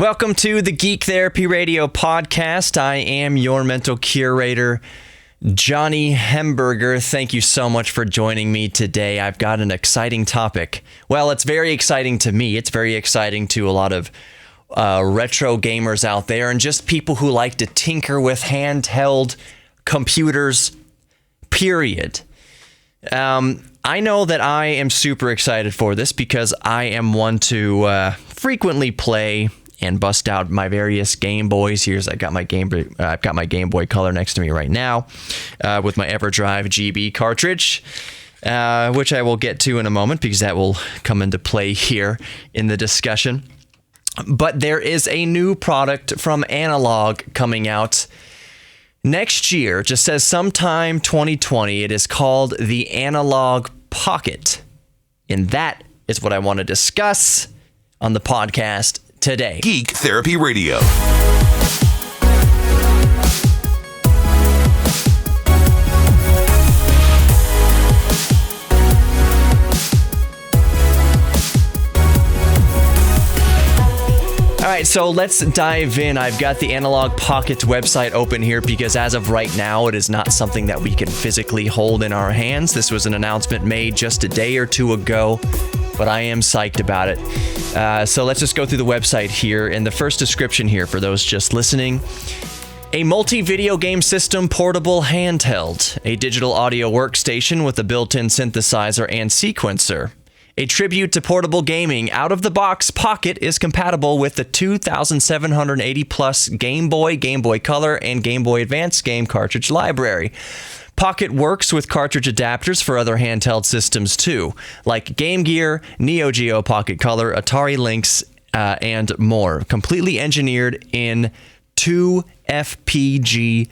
Welcome to the Geek Therapy Radio podcast. I am your mental curator, Johnny Hemberger. Thank you so much for joining me today. I've got an exciting topic. Well, it's very exciting to me. It's very exciting to a lot of retro gamers out there and just people who like to tinker with handheld computers, period. I know that I am super excited for this because I am one to frequently play and bust out my various Game Boys. I've got my Game Boy Color next to me right now, with my EverDrive GB cartridge, which I will get to in a moment because that will come into play here in the discussion. But there is a new product from Analogue coming out next year. It just says sometime 2020. It is called the Analogue Pocket, and that is what I want to discuss on the podcast today. Geek Therapy Radio. All right, so let's dive in. I've got the Analogue Pocket website open here because as of right now, it is not something that we can physically hold in our hands. This was an announcement made just a day or two ago, but I am psyched about it. So let's just go through the website here. In the first description here, for those just listening, a multi-video game system portable handheld, a digital audio workstation with a built-in synthesizer and sequencer. A tribute to portable gaming, out-of-the-box Pocket is compatible with the 2,780-plus Game Boy, Game Boy Color, and Game Boy Advance game cartridge library. Pocket works with cartridge adapters for other handheld systems too, like Game Gear, Neo Geo Pocket Color, Atari Lynx, and more. Completely engineered in 2 FPGAs.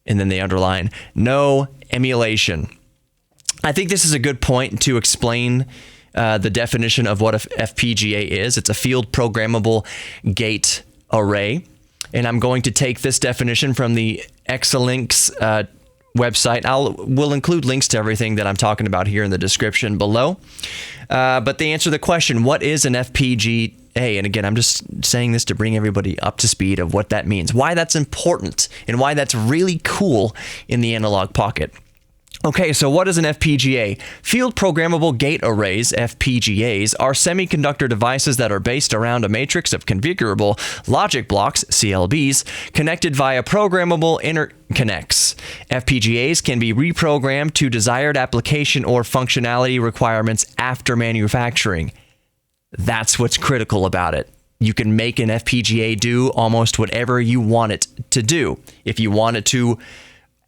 And then they underline, no emulation. I think this is a good point to explain the definition of what a FPGA is. It's a field programmable gate array. And I'm going to take this definition from the Exalinks website. We'll include links to everything that I'm talking about here in the description below. But they answer the question, what is an FPGA? And again, I'm just saying this to bring everybody up to speed of what that means, why that's important, and why that's really cool in the Analogue Pocket. Okay, so what is an FPGA? Field Programmable Gate Arrays, FPGAs, are semiconductor devices that are based around a matrix of configurable logic blocks, CLBs, connected via programmable interconnects. FPGAs can be reprogrammed to desired application or functionality requirements after manufacturing. That's what's critical about it. You can make an FPGA do almost whatever you want it to do. If you want it to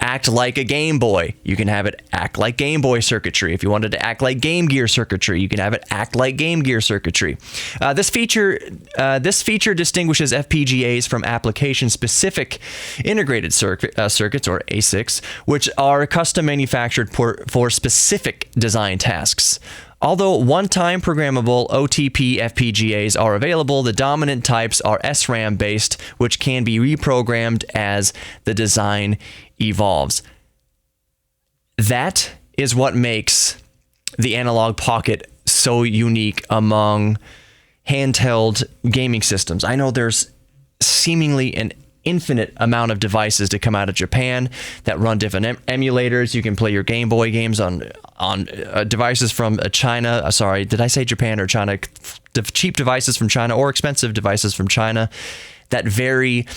act like a Game Boy, you can have it act like Game Boy circuitry. If you wanted to act like Game Gear circuitry, you can have it act like Game Gear circuitry. This feature distinguishes FPGAs from application-specific integrated circuits, or ASICs, which are custom manufactured for specific design tasks. Although one-time programmable OTP FPGAs are available, the dominant types are SRAM-based, which can be reprogrammed as the design evolves. That is what makes the Analogue Pocket so unique among handheld gaming systems. I know there's seemingly an infinite amount of devices to come out of Japan that run different emulators. You can play your Game Boy games on devices from China. Sorry, did I say Japan or China? Cheap devices from China or expensive devices from China that vary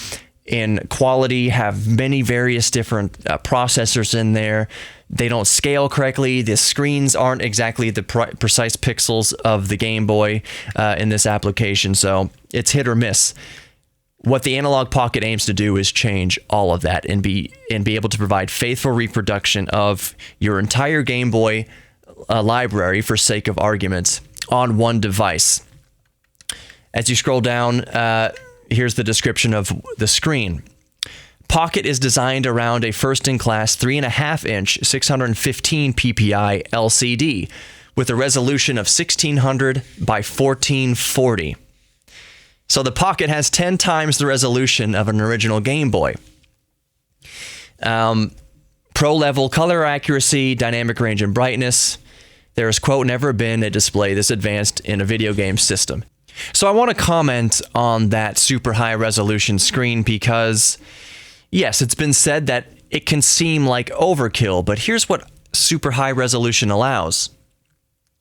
in quality, have many various different processors in there. They don't scale correctly. The screens aren't exactly the precise pixels of the Game Boy in this application, so it's hit or miss. What the Analogue Pocket aims to do is change all of that and be able to provide faithful reproduction of your entire Game Boy library, for sake of arguments, on one device. As you scroll down, here's the description of the screen. Pocket is designed around a first-in-class 3.5-inch 615 ppi LCD with a resolution of 1600 by 1440. So the Pocket has 10 times the resolution of an original Game Boy. Pro-level color accuracy, dynamic range and brightness. There has, quote, never been a display this advanced in a video game system. So I want to comment on that super high resolution screen because, yes, it's been said that it can seem like overkill, but here's what super high resolution allows.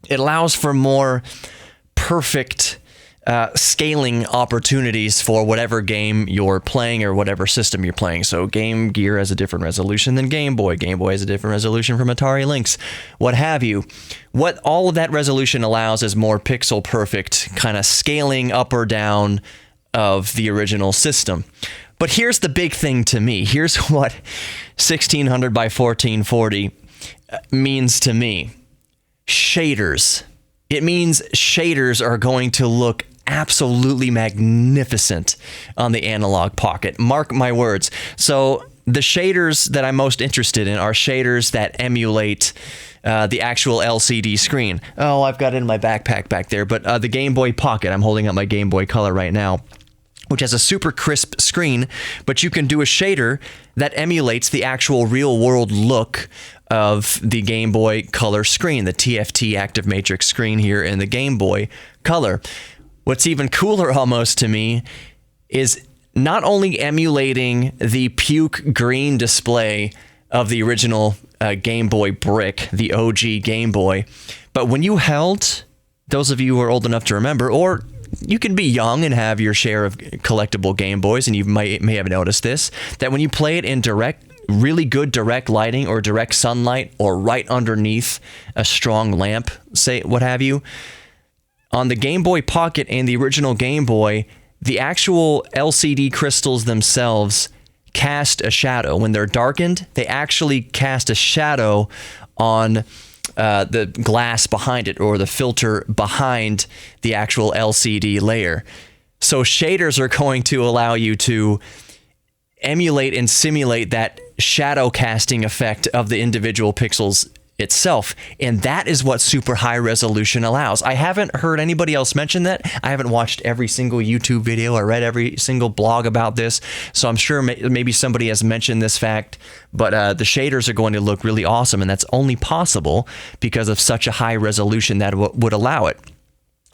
It allows for more perfect scaling opportunities for whatever game you're playing or whatever system you're playing. So Game Gear has a different resolution than Game Boy. Game Boy has a different resolution from Atari Lynx, what have you. What all of that resolution allows is more pixel perfect kind of scaling up or down of the original system. But here's the big thing to me. Here's what 1600 by 1440 means to me. Shaders. It means shaders are going to look absolutely magnificent on the Analogue Pocket. Mark my words. So the shaders that I'm most interested in are shaders that emulate the actual LCD screen. Oh, I've got it in my backpack back there, but the Game Boy Pocket, I'm holding up my Game Boy Color right now, which has a super crisp screen, but you can do a shader that emulates the actual real-world look of the Game Boy Color screen, the TFT active matrix screen here in the Game Boy Color. What's even cooler almost to me is not only emulating the puke green display of the original Game Boy brick, the OG Game Boy, but when you held, those of you who are old enough to remember, or you can be young and have your share of collectible Game Boys, and you may have noticed this, that when you play it in really good direct lighting or direct sunlight or right underneath a strong lamp, say what have you, on the Game Boy Pocket and the original Game Boy, the actual LCD crystals themselves cast a shadow. When they're darkened, they actually cast a shadow on the glass behind it or the filter behind the actual LCD layer. So shaders are going to allow you to emulate and simulate that shadow casting effect of the individual pixels itself, and that is what super high resolution allows. I haven't heard anybody else mention that. I haven't watched every single YouTube video or read every single blog about this, so I'm sure maybe somebody has mentioned this fact, but the shaders are going to look really awesome, and that's only possible because of such a high resolution that would allow it.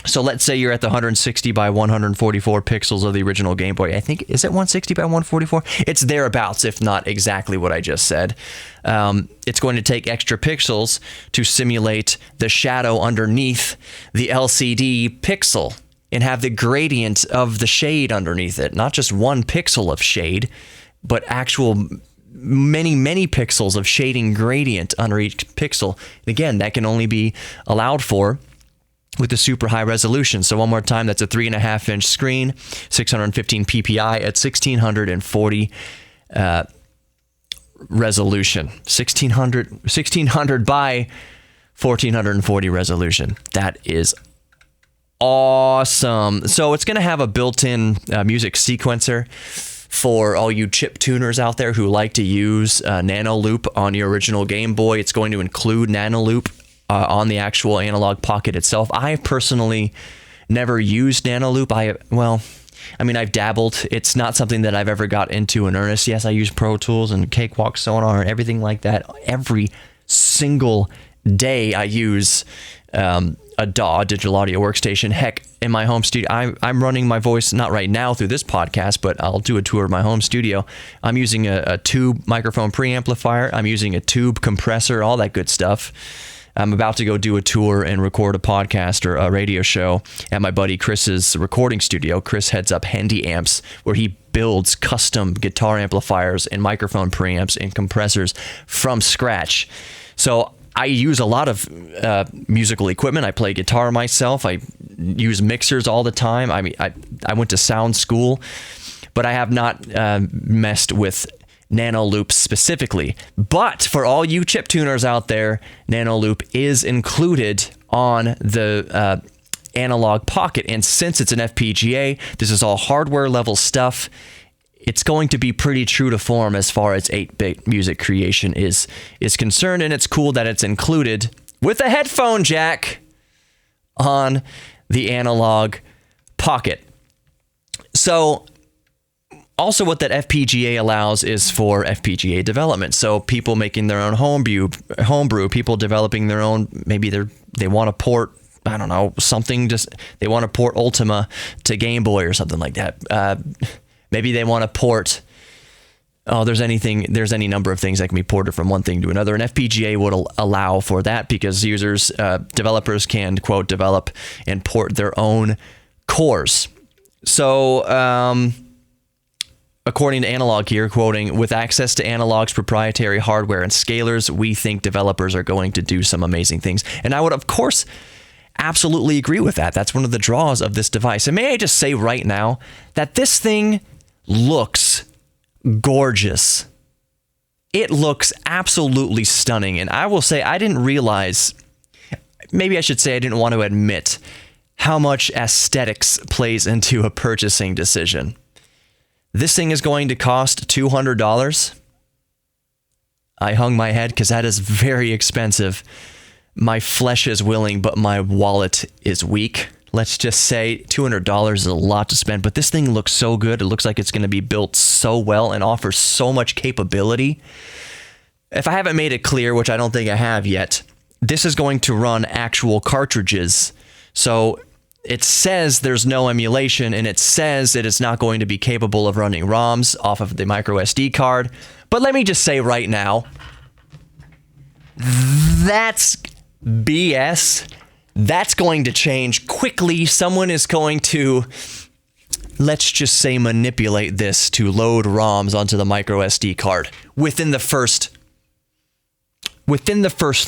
So let's say you're at the 160 by 144 pixels of the original Game Boy. I think, is it 160 by 144? It's thereabouts, if not exactly what I just said. It's going to take extra pixels to simulate the shadow underneath the LCD pixel and have the gradient of the shade underneath it. Not just one pixel of shade, but actual many, many pixels of shading gradient under each pixel. And again, that can only be allowed for with the super high resolution. So one more time, that's a 3.5-inch screen, 615 ppi at 1640 resolution. 1600 by 1440 resolution. That is awesome. So it's going to have a built-in music sequencer for all you chip tuners out there who like to use Nano Loop on your original Game Boy. It's going to include Nano Loop on the actual Analogue Pocket itself. I personally never used Nano Loop. I've dabbled. It's not something that I've ever got into in earnest. Yes, I use Pro Tools and Cakewalk Sonar and everything like that. Every single day I use a DAW, digital audio workstation. Heck, in my home studio, I'm running my voice, not right now through this podcast, but I'll do a tour of my home studio. I'm using a tube microphone preamplifier. I'm using a tube compressor, all that good stuff. I'm about to go do a tour and record a podcast or a radio show at my buddy Chris's recording studio. Chris heads up Handy Amps, where he builds custom guitar amplifiers and microphone preamps and compressors from scratch. So I use a lot of musical equipment. I play guitar myself. I use mixers all the time. I mean, I went to sound school, but I have not messed with Nano Loop specifically. But for all you chip tuners out there, Nano Loop is included on the Analogue Pocket. And since it's an FPGA, this is all hardware level stuff. It's going to be pretty true to form as far as 8-bit music creation is concerned. And it's cool that it's included with a headphone jack on the Analogue Pocket. So also, what that FPGA allows is for FPGA development. So people making their own homebrew, people developing their own, maybe they want to port I don't know, something, just they want to port Ultima to Game Boy or something like that. Maybe they want to port, there's any number of things that can be ported from one thing to another. And FPGA would allow for that because developers can, quote, develop and port their own cores. So, according to Analogue here, quoting, with access to Analogue's proprietary hardware and scalers, we think developers are going to do some amazing things. And I would, of course, absolutely agree with that. That's one of the draws of this device. And may I just say right now that this thing looks gorgeous. It looks absolutely stunning. And I will say, I didn't realize, maybe I should say I didn't want to admit how much aesthetics plays into a purchasing decision. This thing is going to cost $200. I hung my head because that is very expensive. My flesh is willing, but my wallet is weak. Let's just say $200 is a lot to spend, but this thing looks so good. It looks like it's going to be built so well and offers so much capability. If I haven't made it clear, which I don't think I have yet, this is going to run actual cartridges. So it says there's no emulation, and it says it is not going to be capable of running ROMs off of the micro SD card. But let me just say right now, that's BS. That's going to change quickly. Someone is going to, let's just say, manipulate this to load ROMs onto the micro SD card within the first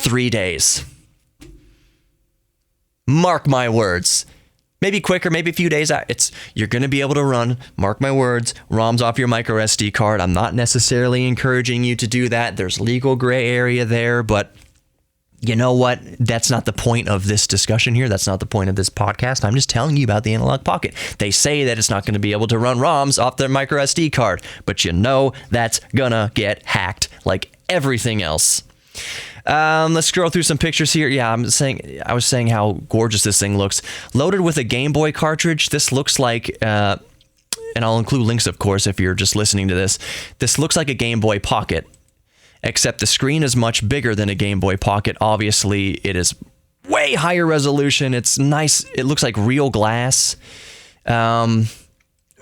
3 days. Mark my words. Maybe quicker, maybe a few days out. You're going to be able to run, mark my words, ROMs off your micro SD card. I'm not necessarily encouraging you to do that. There's legal gray area there, but you know what? That's not the point of this discussion here. That's not the point of this podcast. I'm just telling you about the Analogue Pocket. They say that it's not going to be able to run ROMs off their micro SD card, but you know that's gonna get hacked like everything else. Let's scroll through some pictures here. Yeah, I was saying how gorgeous this thing looks. Loaded with a Game Boy cartridge, this looks like, and I'll include links, of course, if you're just listening to this. This looks like a Game Boy Pocket, except the screen is much bigger than a Game Boy Pocket. Obviously, it is way higher resolution. It's nice. It looks like real glass.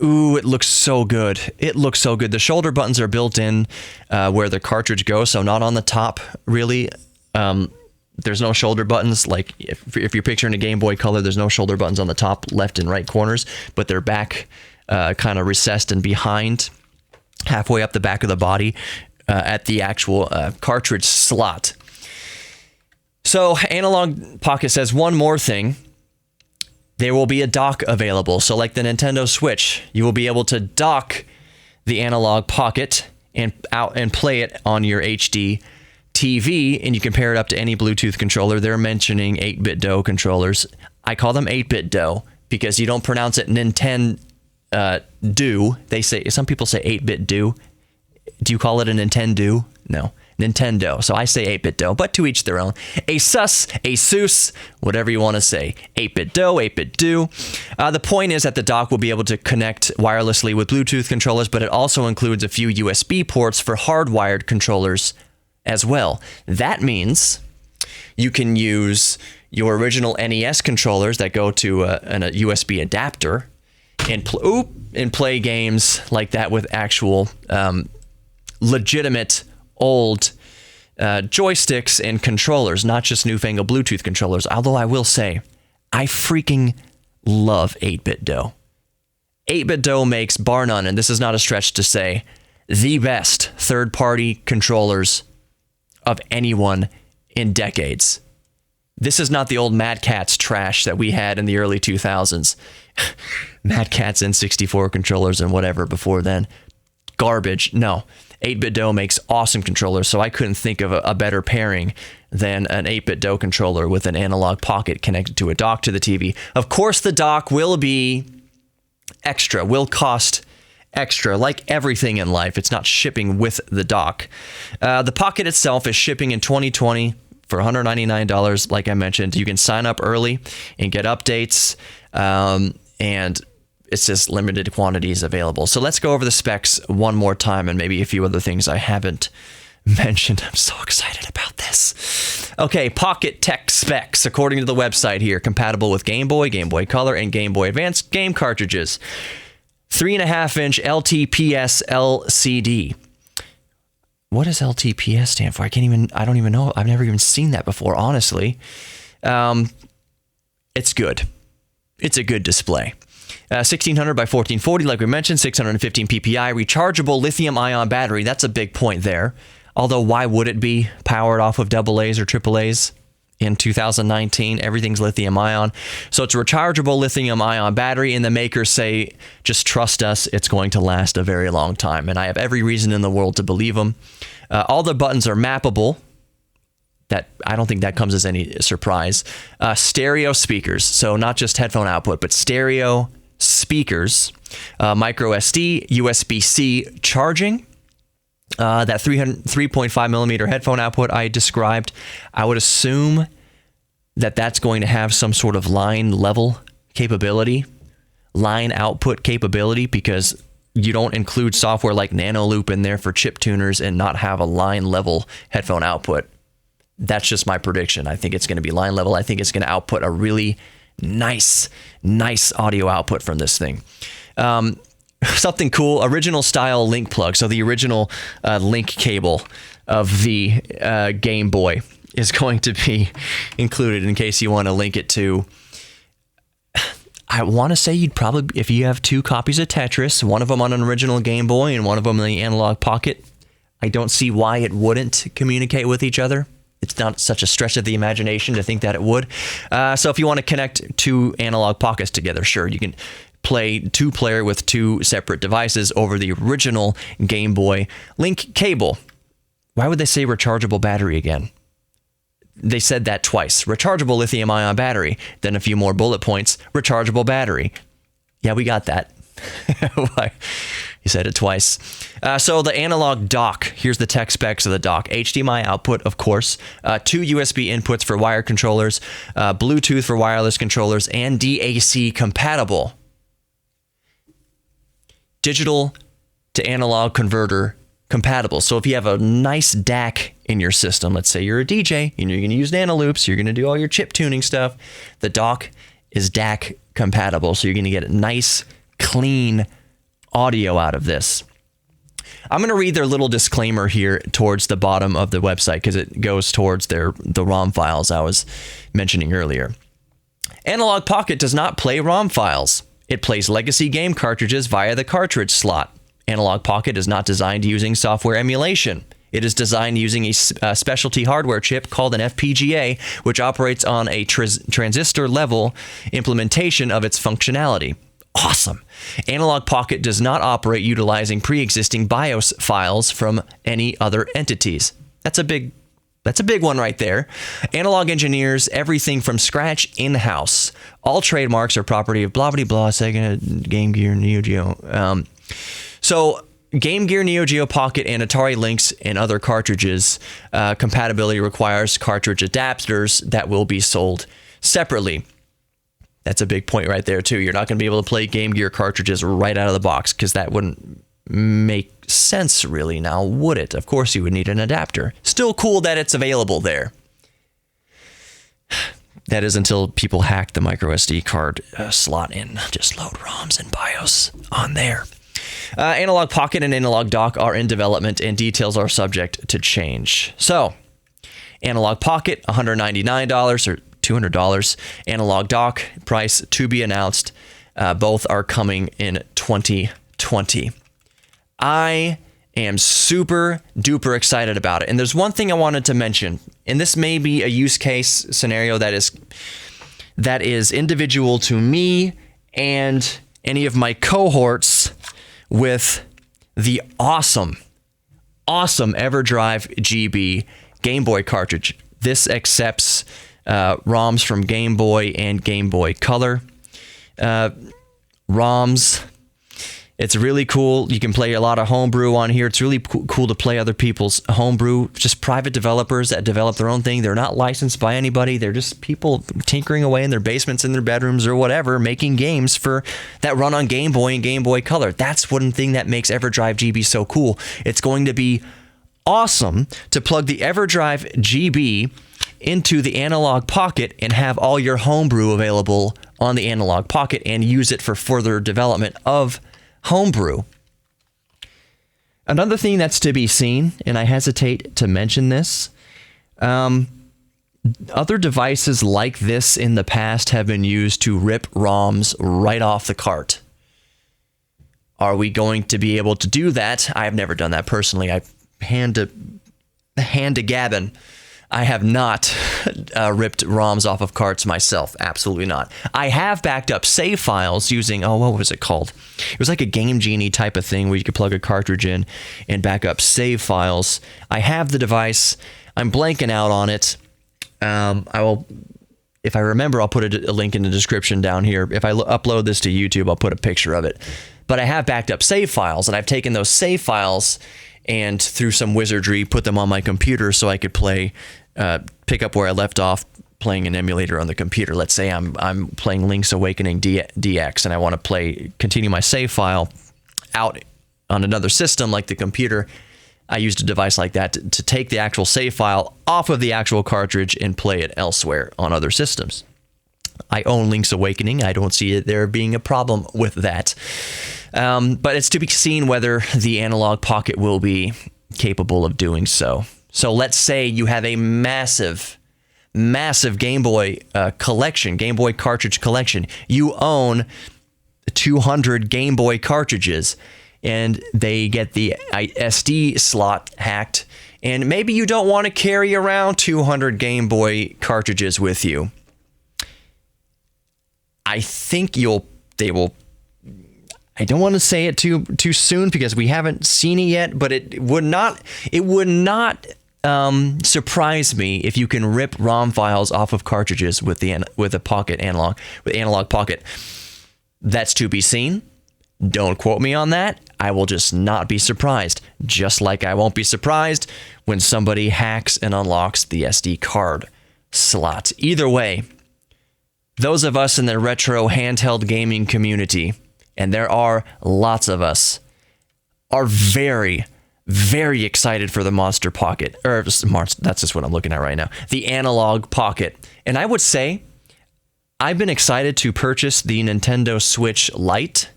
Ooh, it looks so good. It looks so good. The shoulder buttons are built in where the cartridge goes, so not on the top, really. There's no shoulder buttons. Like, if you're picturing a Game Boy Color, there's no shoulder buttons on the top left and right corners, but they're back kind of recessed and behind, halfway up the back of the body at the actual cartridge slot. So Analogue Pocket says one more thing. There will be a dock available. So like the Nintendo Switch, you will be able to dock the Analogue Pocket and play it on your HD TV, and you can pair it up to any Bluetooth controller. They're mentioning 8-bit DO controllers. I call them 8-bit DO because you don't pronounce it Nintendo do. They say, some people say 8-bit do. Do you call it a Nintendo? No. Nintendo. So I say 8-bit DO, but to each their own. Asus, whatever you want to say. 8-bit DO, 8-bit do. The point is that the dock will be able to connect wirelessly with Bluetooth controllers, but it also includes a few USB ports for hardwired controllers as well. That means you can use your original NES controllers that go to a USB adapter and play games like that with actual legitimate old joysticks and controllers, not just newfangled Bluetooth controllers. Although I will say, I freaking love 8-bit DO. 8-bit DO makes, bar none, and this is not a stretch to say, the best third-party controllers of anyone in decades. This is not the old Mad Catz trash that we had in the early 2000s. Mad Catz N64 controllers and whatever before then. Garbage. No. 8-bit DO makes awesome controllers, so I couldn't think of a better pairing than an 8-bit DO controller with an Analogue Pocket connected to a dock to the TV. Of course, the dock will be extra, will cost extra, like everything in life. It's not shipping with the dock. The Pocket itself is shipping in 2020 for $199, like I mentioned. You can sign up early and get updates, and it's just limited quantities available. So let's go over the specs one more time and maybe a few other things I haven't mentioned. I'm so excited about this. Okay, Pocket tech specs, according to the website here, compatible with Game Boy, Game Boy Color, and Game Boy Advance game cartridges. 3.5-inch LTPS LCD. What does LTPS stand for? I don't even know. I've never even seen that before, honestly. It's good. It's a good display. 1600 by 1440, like we mentioned, 615 PPI, rechargeable lithium-ion battery. That's a big point there. Although, why would it be powered off of AA's or AAA's in 2019? Everything's lithium-ion. So it's a rechargeable lithium-ion battery, and the makers say, just trust us, it's going to last a very long time. And I have every reason in the world to believe them. All the buttons are mappable. I don't think that comes as any surprise. Stereo speakers, so not just headphone output, but stereo speakers. Micro SD, USB-C charging. That 3.5 millimeter headphone output I described, I would assume that that's going to have some sort of line level capability, line output capability, because you don't include software like Nano Loop in there for chip tuners and not have a line level headphone output. That's just my prediction. I think it's going to be line level. I think it's going to output a really nice audio output from this thing. Something cool, original style link plug. So the original link cable of the Game Boy is going to be included in case you want to link it to. I want to say you'd probably, if you have two copies of Tetris, one of them on an original Game Boy and one of them in the Analogue Pocket, I don't see why it wouldn't communicate with each other. It's not such a stretch of the imagination to think that it would. So if you want to connect two Analogue Pockets together, sure, you can play two-player with two separate devices over the original Game Boy link cable. Why would they say rechargeable battery again? They said that twice. Rechargeable lithium-ion battery. Then a few more bullet points. Rechargeable battery. Yeah, we got that. He said it twice. So the analog dock. Here's the tech specs of the dock. HDMI output, of course. Two USB inputs for wired controllers. Bluetooth for wireless controllers. And DAC compatible. Digital to analog converter compatible. So if you have a nice DAC in your system, let's say you're a DJ and you're going to use Nano Loops, you're going to do all your chip tuning stuff, the dock is DAC compatible. So you're going to get a nice, clean audio out of this. I'm going to read their little disclaimer here towards the bottom of the website because it goes towards the ROM files I was mentioning earlier. Analogue Pocket does not play ROM files. It plays legacy game cartridges via the cartridge slot. Analogue Pocket is not designed using software emulation. It is designed using a specialty hardware chip called an FPGA, which operates on a transistor-level implementation of its functionality. Awesome. Analogue Pocket does not operate utilizing pre-existing BIOS files from any other entities. That's a big one right there. Analog engineers everything from scratch in-house. All trademarks are property of blah, blah, blah, Sega, Game Gear, Neo Geo. So Game Gear, Neo Geo Pocket, and Atari Lynx and other cartridges compatibility requires cartridge adapters that will be sold separately. That's a big point right there, too. You're not going to be able to play Game Gear cartridges right out of the box because that wouldn't make sense, really, now, would it? Of course, you would need an adapter. Still cool that it's available there. That is until people hack the micro SD card slot and just load ROMs and BIOS on there. Analogue Pocket and Analogue Dock are in development and details are subject to change. So, Analogue Pocket, $199 or $200. Analogue Dock, price to be announced. Both are coming in 2020. I am super duper excited about it. And there's one thing I wanted to mention, and this may be a use case scenario that is individual to me and any of my cohorts with the awesome EverDrive GB Game Boy cartridge. This accepts ROMs from Game Boy and Game Boy Color. ROMs. It's really cool. You can play a lot of homebrew on here. It's really cool to play other people's homebrew, just private developers that develop their own thing. They're not licensed by anybody. They're just people tinkering away in their basements, in their bedrooms or whatever, making games that run on Game Boy and Game Boy Color. That's one thing that makes EverDrive GB so cool. It's going to be awesome to plug the EverDrive GB into the Analogue Pocket and have all your homebrew available on the Analogue Pocket and use it for further development of homebrew. Another thing that's to be seen, and I hesitate to mention this, other devices like this in the past have been used to rip ROMs right off the cart. Are we going to be able to do that? I've never done that personally. Hand to Gavin, I have not ripped ROMs off of carts myself. Absolutely not. I have backed up save files using, what was it called? It was like a Game Genie type of thing where you could plug a cartridge in and back up save files. I have the device. I'm blanking out on it. I will, if I remember, I'll put a link in the description down here. If I upload this to YouTube, I'll put a picture of it. But I have backed up save files, and I've taken those save files and through some wizardry put them on my computer so I could pick up where I left off playing an emulator on the computer. Let's say I'm playing Link's Awakening DX and I want to continue my save file out on another system like the computer. I used a device like that to take the actual save file off of the actual cartridge and play it elsewhere on other systems. I own Link's Awakening. I don't see there being a problem with that. But it's to be seen whether the Analogue Pocket will be capable of doing so. So let's say you have a massive Game Boy collection, Game Boy cartridge collection. You own 200 Game Boy cartridges, and they get the SD slot hacked, and maybe you don't want to carry around 200 Game Boy cartridges with you. I think they will. I don't want to say it too soon because we haven't seen it yet, but it would not surprise me if you can rip ROM files off of cartridges with a Pocket Analog, with Analogue Pocket. That's to be seen. Don't quote me on that. I will just not be surprised. Just like I won't be surprised when somebody hacks and unlocks the SD card slot. Either way, those of us in the retro handheld gaming community, and there are lots of us, are very, very excited for the Monster Pocket. That's just what I'm looking at right now. The Analogue Pocket. And I would say I've been excited to purchase the Nintendo Switch Lite.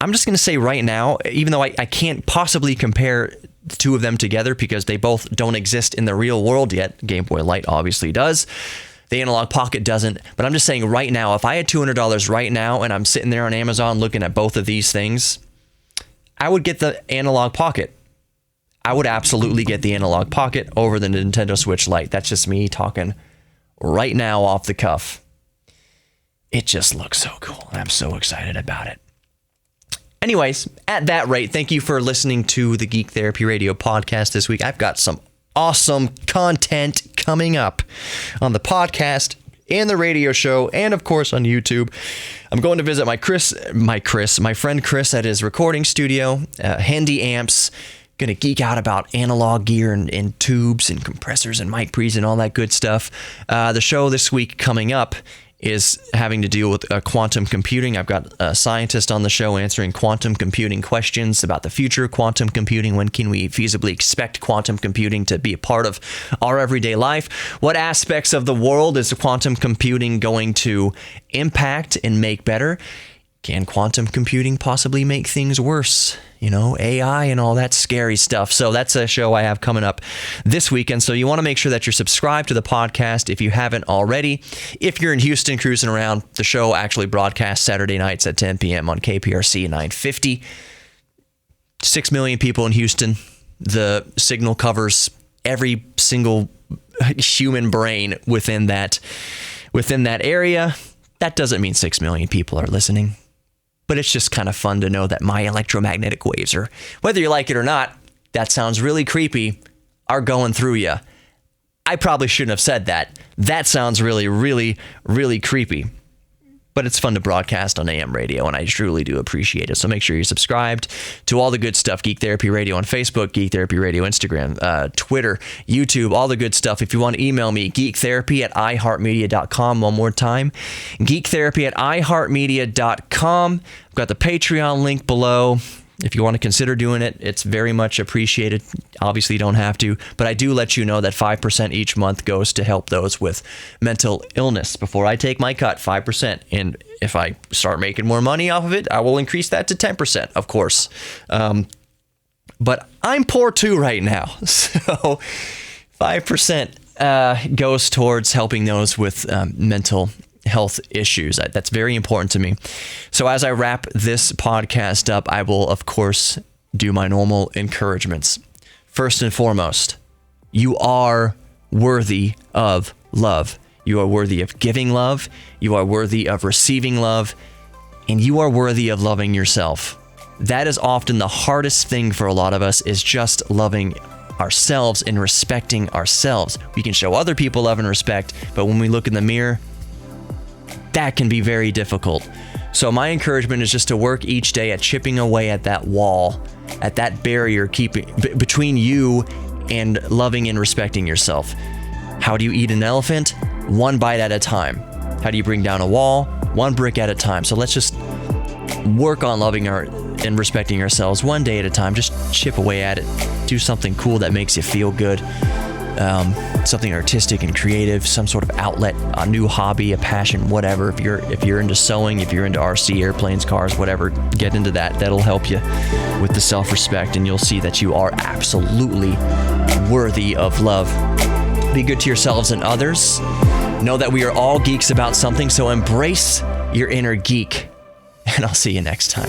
I'm just going to say right now, even though I can't possibly compare the two of them together because they both don't exist in the real world yet. Game Boy Lite obviously does. The Analogue Pocket doesn't. But I'm just saying right now, if I had $200 right now and I'm sitting there on Amazon looking at both of these things, I would get the Analogue Pocket. I would absolutely get the Analogue Pocket over the Nintendo Switch Lite. That's just me talking right now off the cuff. It just looks so cool, and I'm so excited about it. Anyways, at that rate, thank you for listening to the Geek Therapy Radio podcast this week. I've got some awesome content coming up on the podcast and the radio show, and of course on YouTube. I'm going to visit my friend Chris at his recording studio, Handy Amps. Going to geek out about analog gear and tubes and compressors and mic pre's and all that good stuff. The show this week coming up is having to deal with quantum computing. I've got a scientist on the show answering quantum computing questions about the future of quantum computing. When can we feasibly expect quantum computing to be a part of our everyday life? What aspects of the world is quantum computing going to impact and make better? Can quantum computing possibly make things worse? You know, AI and all that scary stuff. So that's a show I have coming up this weekend. So you want to make sure that you're subscribed to the podcast if you haven't already. If you're in Houston cruising around, the show actually broadcasts Saturday nights at 10 p.m. on KPRC 950. 6 million people in Houston. The signal covers every single human brain within that area. That doesn't mean 6 million people are listening. But it's just kind of fun to know that my electromagnetic waves are, whether you like it or not, that sounds really creepy, are going through you. I probably shouldn't have said that. That sounds really, really, really creepy. But it's fun to broadcast on AM radio, and I truly do appreciate it. So make sure you're subscribed to all the good stuff. Geek Therapy Radio on Facebook, Geek Therapy Radio Instagram, Twitter, YouTube, all the good stuff. If you want to email me, geektherapy@iheartmedia.com. One more time, geektherapy@iheartmedia.com. I've got the Patreon link below. If you want to consider doing it, it's very much appreciated. Obviously, you don't have to, but I do let you know that 5% each month goes to help those with mental illness. Before I take my cut, 5%. And if I start making more money off of it, I will increase that to 10%, of course. But I'm poor too right now. So 5% goes towards helping those with mental health issues. That's very important to me. So as I wrap this podcast up, I will, of course, do my normal encouragements. First and foremost, you are worthy of love. You are worthy of giving love. You are worthy of receiving love. And you are worthy of loving yourself. That is often the hardest thing for a lot of us, is just loving ourselves and respecting ourselves. We can show other people love and respect, but when we look in the mirror, that can be very difficult. So my encouragement is just to work each day at chipping away at that wall, at that barrier between you and loving and respecting yourself. How do you eat an elephant? One bite at a time. How do you bring down a wall? One brick at a time. So let's just work on loving and respecting ourselves one day at a time. Just chip away at it. Do something cool that makes you feel good. Something artistic and creative, some sort of outlet, a new hobby, a passion, whatever. If you're into sewing, if you're into RC, airplanes, cars, whatever, get into that. That'll help you with the self-respect, and you'll see that you are absolutely worthy of love. Be good to yourselves and others. Know that we are all geeks about something, so embrace your inner geek. And I'll see you next time.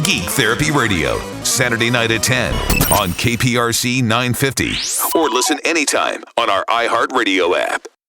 Geek Therapy Radio, Saturday night at 10 on KPRC 950. Or listen anytime on our iHeartRadio app.